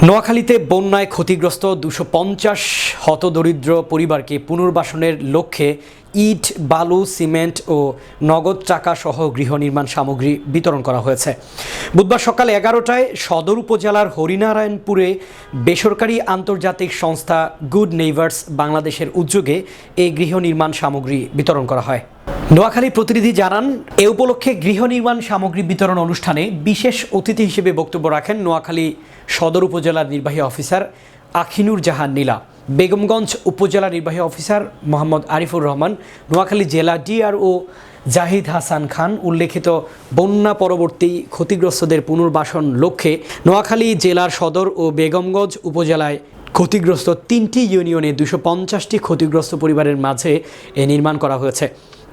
নোয়াখালীতে বন্যায় ক্ষতিগ্রস্ত ২৫০ হতদরিদ্র পরিবারকে পুনর্বাসনের লক্ষ্যে ইট, বালু, সিমেন্ট ও নগদ টাকা সহ গৃহ নির্মাণ সামগ্রী বিতরণ করা হয়েছে। বুধবার সকাল ১১টায় সদর উপজেলার হরিনারায়ণপুরে বেসরকারি আন্তর্জাতিক সংস্থা গুড নেইবার্স বাংলাদেশের উদ্যোগে এই গৃহ নির্মাণ সামগ্রী বিতরণ করা হয়। নোয়াখালী প্রতিনিধি জানান, এ উপলক্ষে গৃহ নির্মাণ সামগ্রী বিতরণ অনুষ্ঠানে বিশেষ অতিথি হিসেবে বক্তব্য রাখেন নোয়াখালী সদর উপজেলার নির্বাহী অফিসার আখিনুর জাহান নীলা, বেগমগঞ্জ উপজেলা নির্বাহী অফিসার মোহাম্মদ আরিফুর রহমান, নোয়াখালী জেলা ডিআরও জাহিদ হাসান খান। উল্লেখিত বন্যা পরবর্তী ক্ষতিগ্রস্তদের পুনর্বাসন লক্ষ্যে নোয়াখালী জেলার সদর ও বেগমগঞ্জ উপজেলায় ক্ষতিগ্রস্ত ৩টি ইউনিয়নে ২৫০টি ক্ষতিগ্রস্ত পরিবারের মাঝে এ নির্মাণ করা হয়েছে।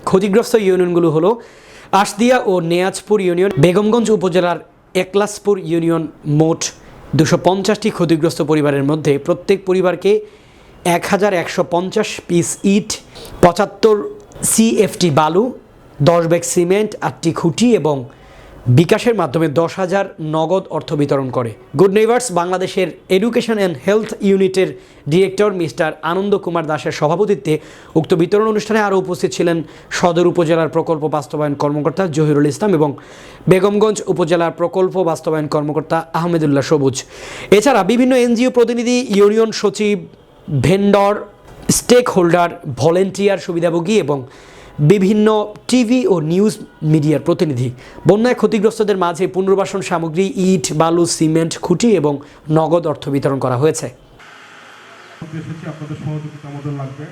ক্ষতিগ্রস্ত ইউনিয়নগুলো হলো আশদিয়া ও নেয়াজপুর ইউনিয়ন। বেগমগঞ্জ উপজেলার একলাসপুর ইউনিয়ন। মোট ২৫০টি ক্ষতিগ্রস্ত পরিবারের মধ্যে প্রত্যেক পরিবারকে ১১৫০ পিস ইট, ৭৫ CFT বালু, ১০ ব্যাগ সিমেন্ট, ৮টি খুঁটি এবং বিকাশের মাধ্যমে ১০,০০০ নগদ অর্থ বিতরণ করে। গুড নেইবার্স বাংলাদেশের এডুকেশন অ্যান্ড হেলথ ইউনিটের ডিরেক্টর মিস্টার আনন্দ কুমার দাসের সভাপতিত্বে উক্ত বিতরণ অনুষ্ঠানে আরও উপস্থিত ছিলেন সদর উপজেলার প্রকল্প বাস্তবায়ন কর্মকর্তা জহিরুল ইসলাম এবং বেগমগঞ্জ উপজেলার প্রকল্প বাস্তবায়ন কর্মকর্তা আহমেদুল্লাহ সবুজ। এছাড়া বিভিন্ন এনজিও প্রতিনিধি, ইউনিয়ন সচিব, ভেন্ডর, স্টেক হোল্ডার, ভলেন্টিয়ার, সুবিধাভোগী এবং বিভিন্ন টিভি ও নিউজ মিডিয়ার প্রতিনিধি বন্যায় ক্ষতিগ্রস্তদের মাঝে পুনর্বাসন সামগ্রী, ইট, বালু, সিমেন্ট, খুঁটি এবং নগদ অর্থ বিতরণ করা হয়েছে। আপনাদের সহযোগিতা আমাদের লাগবে।